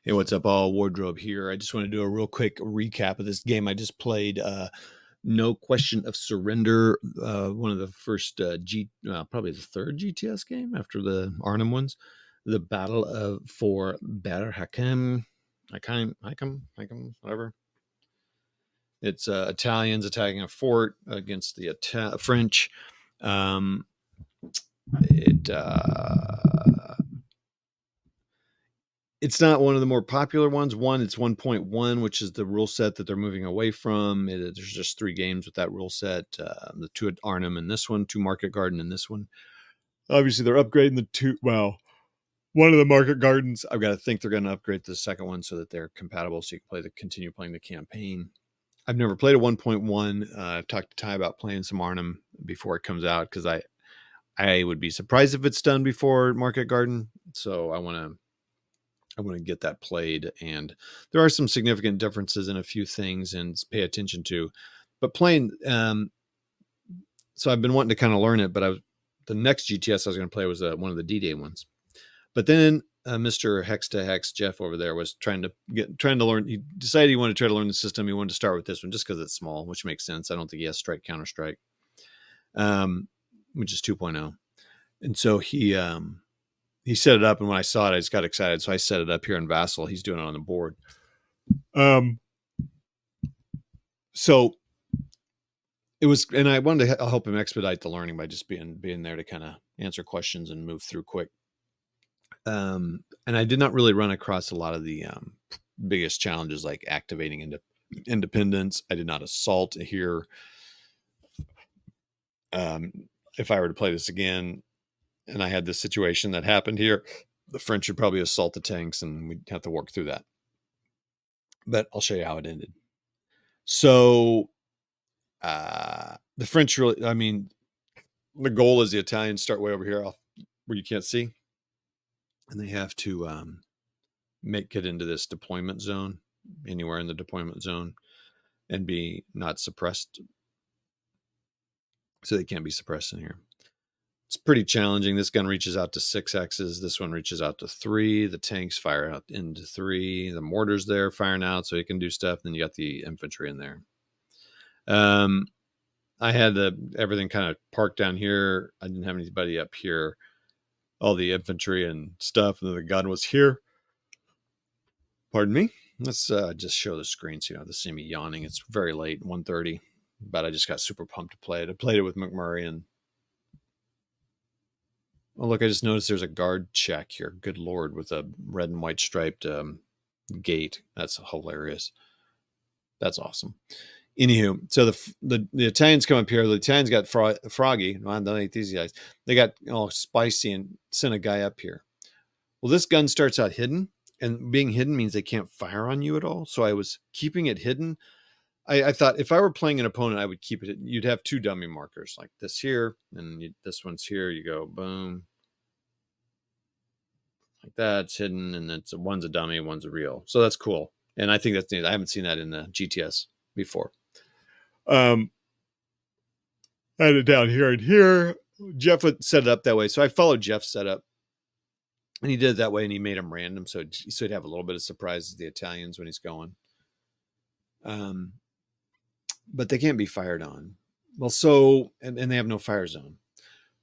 Hey, what's up, all? Wardrobe here. I just want to do a real quick recap of this game I just played. No Question of Surrender, one of the first probably the third GTS game after the Arnhem ones. The Battle of for Ber Hakem, whatever. It's Italians attacking a fort against the French. Um, it It's not one of the more popular ones. One, it's 1.1, which is the rule set that they're moving away from. There's just 3 games with that rule set. The 2 at Arnhem in this one, 2 Market Garden in this one. Obviously, they're upgrading the 2. Well, one of the Market Gardens, I've got to think they're going to upgrade to the second one so that they're compatible, so you can continue playing the campaign. I've never played a 1.1. I've talked to Ty about playing some Arnhem before it comes out because I would be surprised if it's done before Market Garden. So I want to get that played, and there are some significant differences in a few things and pay attention to. But playing, so I've been wanting to kind of learn it. But the next GTS I was going to play was one of the D-Day ones. But then Mr. Hex to Hex Jeff over there was trying to learn. He decided he wanted to try to learn the system. He wanted to start with this one just because it's small, which makes sense. I don't think he has Strike Counter Strike, which is 2.0, and so he set it up, and when I saw it, I just got excited. So I set it up here in Vassal. He's doing it on the board. So it was, and I wanted to help him expedite the learning by just being there to kind of answer questions and move through quick. And I did not really run across a lot of the biggest challenges like activating independence. I did not assault here. If I were to play this again, and I had this situation that happened here, the French would probably assault the tanks, and we'd have to work through that. But I'll show you how it ended. So the French really, I mean, the goal is the Italians start way over here where you can't see, and they have to make it into this deployment zone, anywhere in the deployment zone, and be not suppressed. So they can't be suppressed in here. It's pretty challenging. This gun reaches out to 6 X's. This one reaches out to 3. The tanks fire out into 3. The mortar's there firing out, so you can do stuff. Then you got the infantry in there. I had everything kind of parked down here. I didn't have anybody up here. All the infantry and stuff, and the gun was here. Pardon me. Let's just show the screen so you don't have to see me yawning. It's very late, 1:30, but I just got super pumped to play it. I played it with McMurray, and oh, look, I just noticed there's a guard check here. Good Lord, with a red and white striped gate. That's hilarious. That's awesome. Anywho, so the Italians come up here. The Italians got Froggy. Well, I don't think these guys. They got all spicy and sent a guy up here. Well, this gun starts out hidden, and being hidden means they can't fire on you at all. So I was keeping it hidden. I thought if I were playing an opponent, I would keep it. You'd have 2 dummy markers like this here, and this one's here. You go boom, like that. It's hidden, and one's a dummy, one's a real. So that's cool, and I think that's neat. I haven't seen that in the GTS before. I had it down here and here. Jeff would set it up that way, so I followed Jeff's setup, and he did it that way, and he made them random, so he'd have a little bit of surprise as the Italians when he's going. But they can't be fired on. Well, so and they have no fire zone.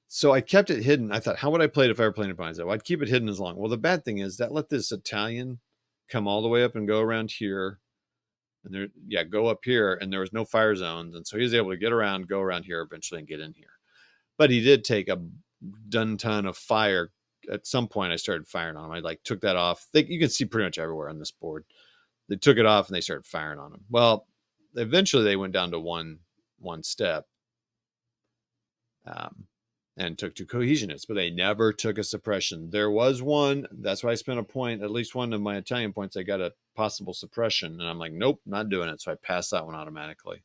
So I kept it hidden. I thought, how would I play it if I were playing a blind zone? Well, I'd keep it hidden as long. Well, the bad thing is that let this Italian come all the way up and go around here. And go up here, and there was no fire zones. And so he was able to get around, go around here eventually, and get in here. But he did take a done ton of fire. At some point, I started firing on him. I took that off. You can see pretty much everywhere on this board. They took it off, and they started firing on him. Well, eventually they went down to one step, and took 2 cohesionists, but they never took a suppression. There was one. That's why I spent a point, at least one of my Italian points. I got a possible suppression, and I'm like, nope, not doing it. So I passed that one automatically.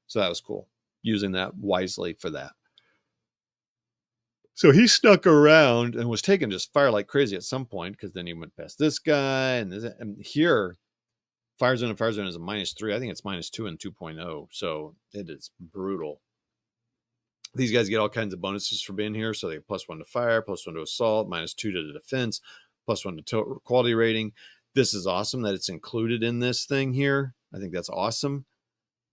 So that was cool, using that wisely for that. So he stuck around and was taking just fire like crazy at some point, because then he went past this guy, and here fire zone is a -3. I think it's -2 in 2.0. So it is brutal. These guys get all kinds of bonuses for being here. So they get +1 to fire, +1 to assault, -2 to the defense, +1 to quality rating. this is awesome that it's included in this thing here. I think that's awesome.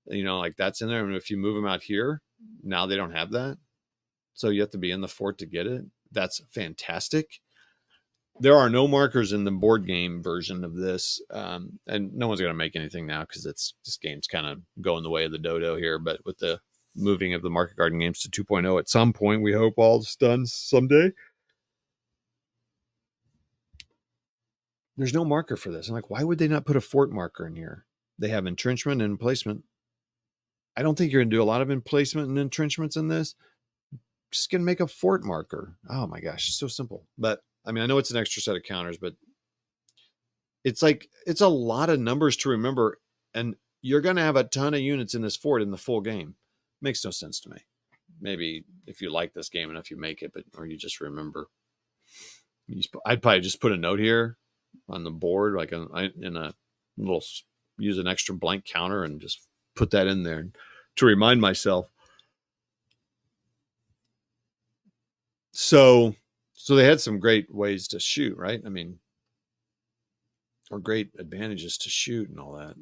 Like that's in there. And if you move them out here, now they don't have that. So you have to be in the fort to get it. That's fantastic. There are no markers in the board game version of this, and no one's going to make anything now because this game's kind of going the way of the dodo here. But with the moving of the Market Garden games to 2.0 at some point, we hope all is done someday. There's no marker for this. I'm like, why would they not put a fort marker in here? They have entrenchment and emplacement. I don't think you're going to do a lot of emplacement and entrenchments in this. Just going to make a fort marker. Oh my gosh, it's so simple. But I mean, I know it's an extra set of counters, but it's a lot of numbers to remember. And you're going to have a ton of units in this fort in the full game. Makes no sense to me. Maybe if you like this game enough, you make it, or you just remember. I'd probably just put a note here on the board, like in a little, use an extra blank counter and just put that in there to remind myself. So they had some great ways to shoot, right? I mean, or great advantages to shoot and all that.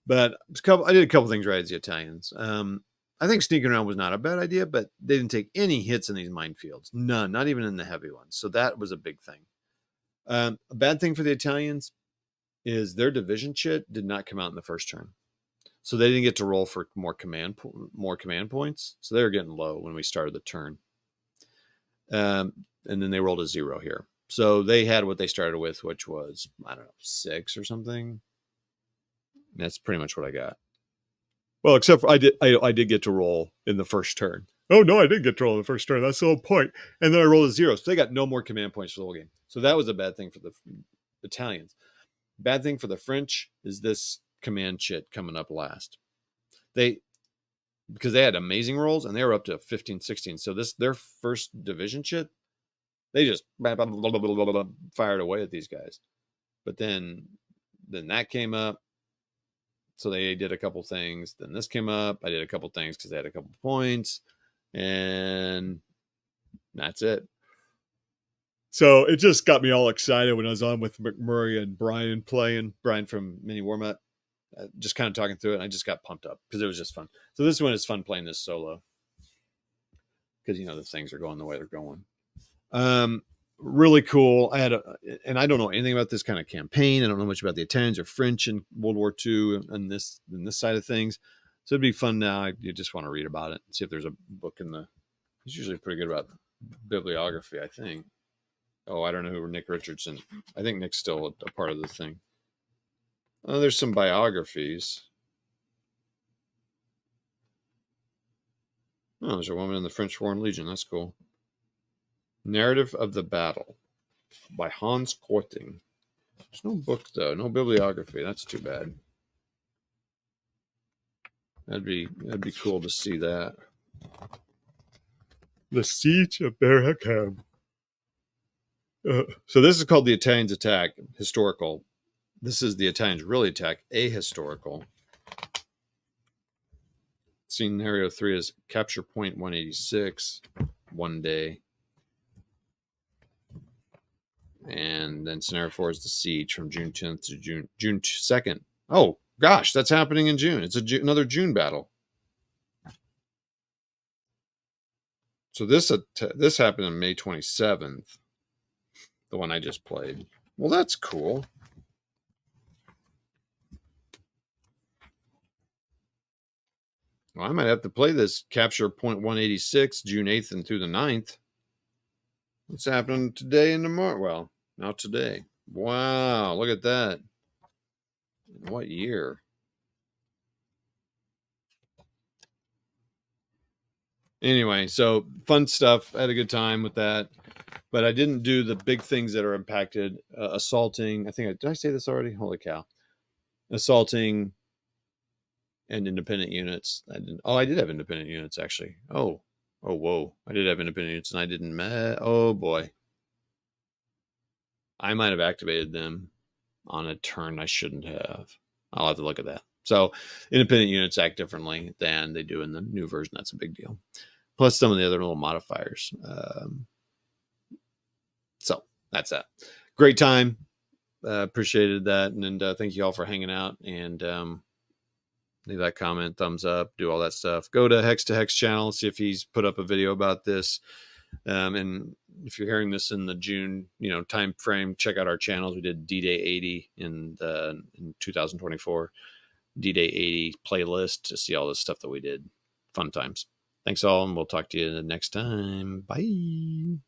But I did a couple things right as the Italians. I think sneaking around was not a bad idea, but they didn't take any hits in these minefields. None, not even in the heavy ones. So that was a big thing. A bad thing for the Italians is their division chit did not come out in the first turn. So they didn't get to roll for more command points. So they were getting low when we started the turn. And then they rolled a 0 here. So they had what they started with, which was, I don't know, 6 or something. And that's pretty much what I got. Well, except for I did get to roll in the first turn. Oh, no, I didn't get to roll in the first turn. That's the whole point. And then I rolled a 0. So they got no more command points for the whole game. So that was a bad thing for the Italians. Bad thing for the French is this command chit coming up last. Because they had amazing rolls and they were up to 15, 16. So their first division chit, they just fired away at these guys. But then that came up. So they did a couple things. Then this came up. I did a couple things because they had a couple points. And that's it. So it just got me all excited when I was on with McMurray and Brian playing. Brian from Mini Warmat. Just kind of talking through it. And I just got pumped up because it was just fun. So this one is fun playing this solo. Because, the things are going the way they're going. Really cool. And I don't know anything about this kind of campaign. I don't know much about the Italians or French in World War II and this side of things. So it'd be fun now. You just want to read about it and see if there's a book he's usually pretty good about bibliography, I think. Oh, I don't know who Nick Richardson. I think Nick's still a part of the thing. Oh, there's some biographies. Oh, there's a woman in the French Foreign Legion. That's cool. Narrative of the Battle by Hans Korting. There's no book, though. No bibliography. That's too bad. That'd be cool to see that. The Siege of Barracam. So this is called The Italians Attack, historical. This is The Italians Really Attack, ahistorical. Scenario 3 is Capture Point 186, one day. And then scenario 4 is the siege from June 10th to June 2nd. Oh, gosh, that's happening in June. It's another June battle. So this happened on May 27th, the one I just played. Well, that's cool. Well, I might have to play this Capture Point 186, June 8th and through the 9th. What's happening today and tomorrow? Well, now today. Wow, look at that. What year? Anyway, so fun stuff. I had a good time with that. But I didn't do the big things that are impacted. Assaulting. Did I say this already? Holy cow. Assaulting and independent units. I did have independent units, actually. Oh, whoa. I did have independent units, and I didn't. Oh, boy. I might have activated them on a turn I shouldn't have. I'll have to look at that. So independent units act differently than they do in the new version. That's a big deal. Plus some of the other little modifiers. So that's that. Great time. Appreciated that. And thank you all for hanging out. And leave that comment, thumbs up, do all that stuff. Go to Hex channel, see if he's put up a video about this. And if you're hearing this in the June, time frame, check out our channels. We did D-Day 80 in 2024, D-Day 80 playlist to see all the stuff that we did. Fun times. Thanks all, and we'll talk to you the next time. Bye.